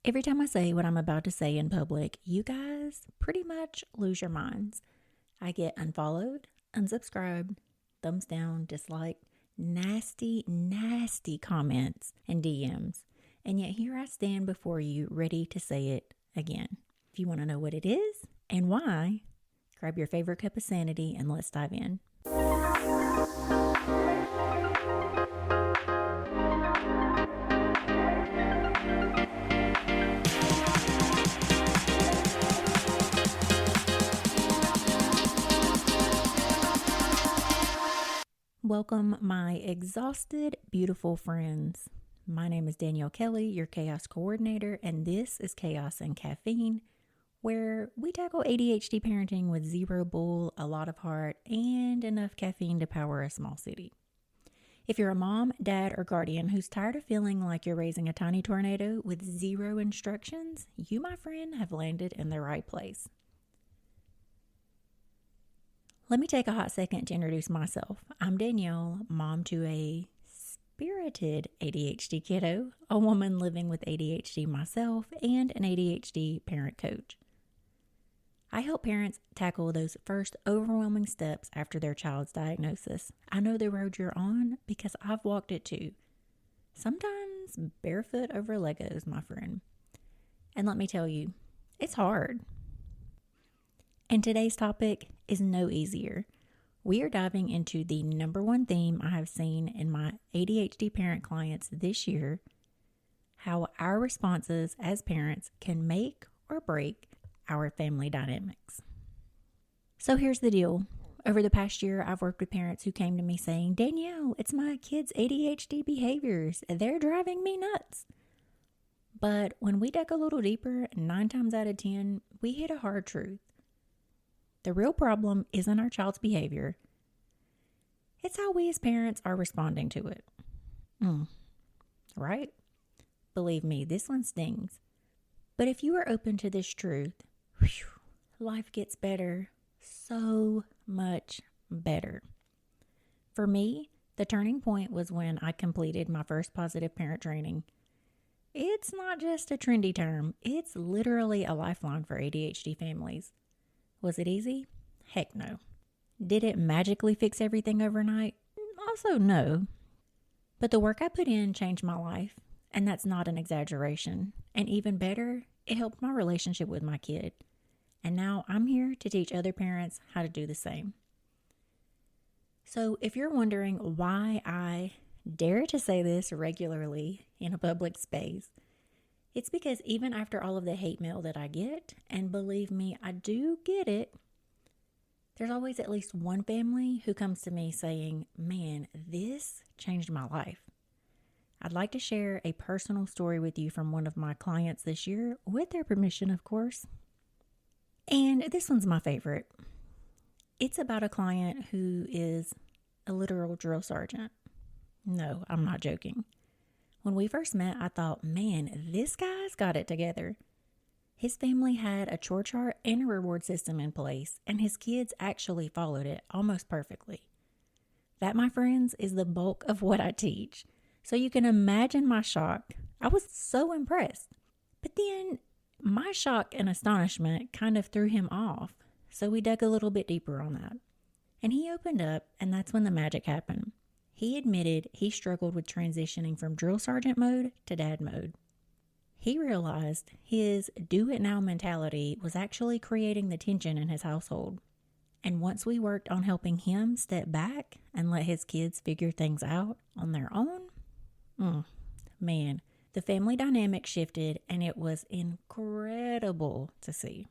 Every time I say what I'm about to say in public, you guys pretty much lose your minds. I get unfollowed, unsubscribed, thumbs down, disliked, nasty, nasty comments and DMs. And yet here I stand before you ready to say it again. If you want to know what it is and why, grab your favorite cup of sanity and let's dive in. Welcome, my exhausted, beautiful friends. My name is Danielle Kelly, your Chaos Coordinator, and this is Chaos and Caffeine, where we tackle ADHD parenting with zero bull, a lot of heart, and enough caffeine to power a small city. If you're a mom, dad, or guardian who's tired of feeling like you're raising a tiny tornado with zero instructions, you, my friend, have landed in the right place. Let me take a hot second to introduce myself. I'm Danielle, mom to a spirited ADHD kiddo, a woman living with ADHD myself, and an ADHD parent coach. I help parents tackle those first overwhelming steps after their child's diagnosis. I know the road you're on because I've walked it too. Sometimes barefoot over Legos, my friend. And let me tell you, it's hard. And today's topic is no easier. We are diving into the number one theme I have seen in my ADHD parent clients this year: how our responses as parents can make or break our family dynamics. So here's the deal. Over the past year, I've worked with parents who came to me saying, "Danielle, it's my kids' ADHD behaviors. They're driving me nuts." But when we dug a little deeper, 9 times out of 10, we hit a hard truth. The real problem isn't our child's behavior. It's how we as parents are responding to it. Right? Believe me, this one stings. But if you are open to this truth, life gets better, so much better. For me, the turning point was when I completed my first positive parent training. It's not just a trendy term. It's literally a lifeline for ADHD families. Was it easy? Heck no. Did it magically fix everything overnight? Also no. But the work I put in changed my life, and that's not an exaggeration. And even better, it helped my relationship with my kid. And now I'm here to teach other parents how to do the same. So if you're wondering why I dare to say this regularly in a public space, it's because even after all of the hate mail that I get, and believe me, I do get it, there's always at least one family who comes to me saying, "Man, this changed my life." I'd like to share a personal story with you from one of my clients this year, with their permission, of course. And this one's my favorite. It's about a client who is a literal drill sergeant. No, I'm not joking. When we first met, I thought, man, this guy's got it together. His family had a chore chart and a reward system in place, and his kids actually followed it almost perfectly. That, my friends, is the bulk of what I teach. So you can imagine my shock. I was so impressed. But then my shock and astonishment kind of threw him off. So we dug a little bit deeper on that. And he opened up, and that's when the magic happened. He admitted he struggled with transitioning from drill sergeant mode to dad mode. He realized his do-it-now mentality was actually creating the tension in his household. And once we worked on helping him step back and let his kids figure things out on their own, man, the family dynamic shifted, and it was incredible to see.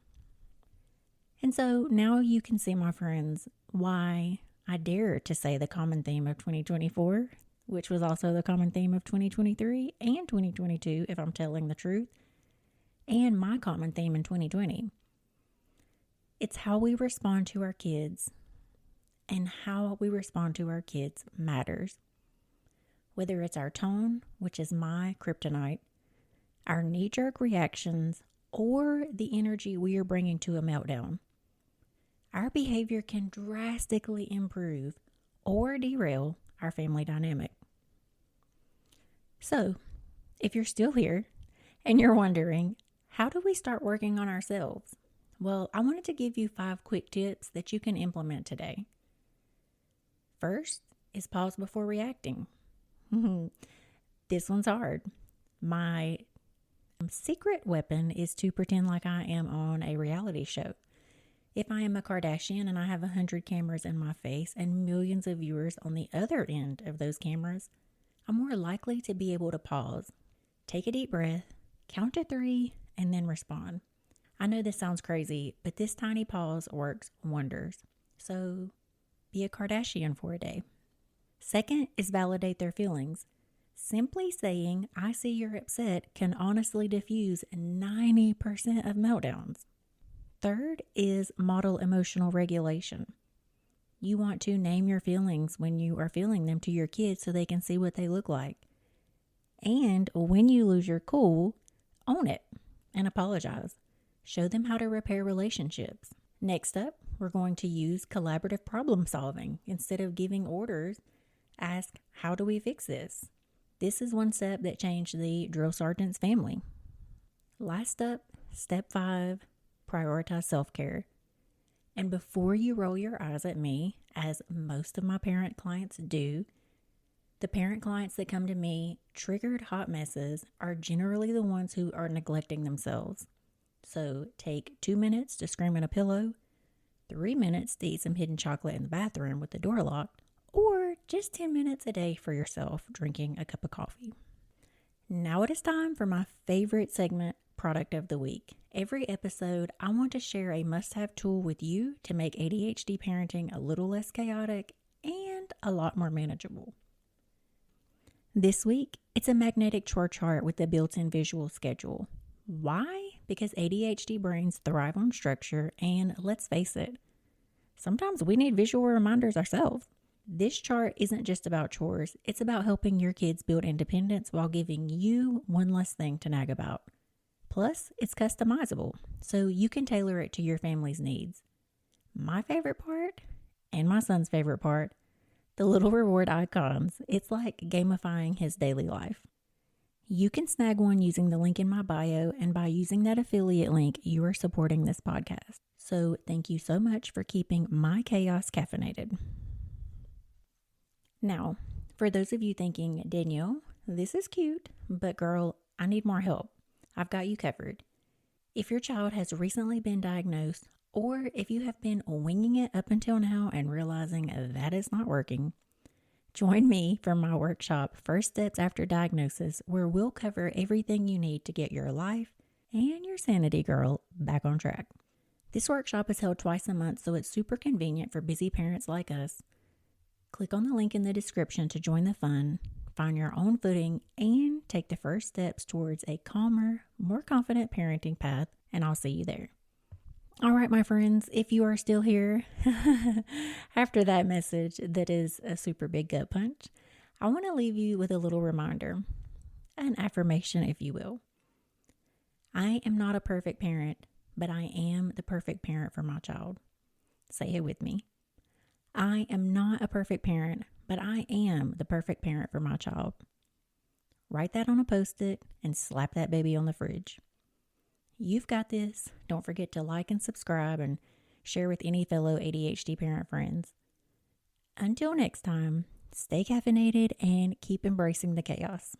And so now you can see, my friends, why I dare to say the common theme of 2024, which was also the common theme of 2023 and 2022, if I'm telling the truth, and my common theme in 2020. It's how we respond to our kids, and how we respond to our kids matters. Whether it's our tone, which is my kryptonite, our knee-jerk reactions, or the energy we are bringing to a meltdown, our behavior can drastically improve or derail our family dynamic. So, if you're still here And you're wondering, how do we start working on ourselves? Well, I wanted to give you 5 quick tips that you can implement today. First is pause before reacting. This one's hard. My secret weapon is to pretend like I am on a reality show. If I am a Kardashian and I have 100 cameras in my face and millions of viewers on the other end of those cameras, I'm more likely to be able to pause, take a deep breath, count to 3, and then respond. I know this sounds crazy, but this tiny pause works wonders. So be a Kardashian for a day. Second is validate their feelings. Simply saying, I see you're upset can honestly diffuse 90% of meltdowns. Third is model emotional regulation. You want to name your feelings when you are feeling them to your kids so they can see what they look like. And when you lose your cool, own it and apologize. Show them how to repair relationships. Next up, we're going to use collaborative problem solving. Instead of giving orders, ask, how do we fix this? This is one step that changed the drill sergeant's family. Last up, step 5, prioritize self-care. And before you roll your eyes at me, as most of my parent clients do, the parent clients that come to me triggered hot messes are generally the ones who are neglecting themselves. So take 2 minutes to scream in a pillow, 3 minutes to eat some hidden chocolate in the bathroom with the door locked, or just 10 minutes a day for yourself drinking a cup of coffee. Now it is time for my favorite segment, Product of the Week. Every episode, I want to share a must-have tool with you to make ADHD parenting a little less chaotic and a lot more manageable. This week, it's a magnetic chore chart with a built-in visual schedule. Why? Because ADHD brains thrive on structure, and let's face it, sometimes we need visual reminders ourselves. This chart isn't just about chores, it's about helping your kids build independence while giving you one less thing to nag about. Plus, it's customizable, so you can tailor it to your family's needs. My favorite part, and my son's favorite part, the little reward icons. It's like gamifying his daily life. You can snag one using the link in my bio, and by using that affiliate link, you are supporting this podcast. So thank you so much for keeping my chaos caffeinated. Now, for those of you thinking, Danielle, this is cute, but girl, I need more help. I've got you covered. If your child has recently been diagnosed, or if you have been winging it up until now and realizing that is not working, join me for my workshop, First Steps After Diagnosis, where we'll cover everything you need to get your life and your sanity, girl, back on track. This workshop is held twice a month, so it's super convenient for busy parents like us. Click on the link in the description to join the fun, find your own footing, and take the first steps towards a calmer, more confident parenting path, and I'll see you there. All right, my friends, if you are still here after that message that is a super big gut punch, I want to leave you with a little reminder, an affirmation, if you will. I am not a perfect parent, but I am the perfect parent for my child. Say it with me. I am not a perfect parent, but I am the perfect parent for my child. Write that on a Post-it and slap that baby on the fridge. You've got this. Don't forget to like and subscribe and share with any fellow ADHD parent friends. Until next time, stay caffeinated and keep embracing the chaos.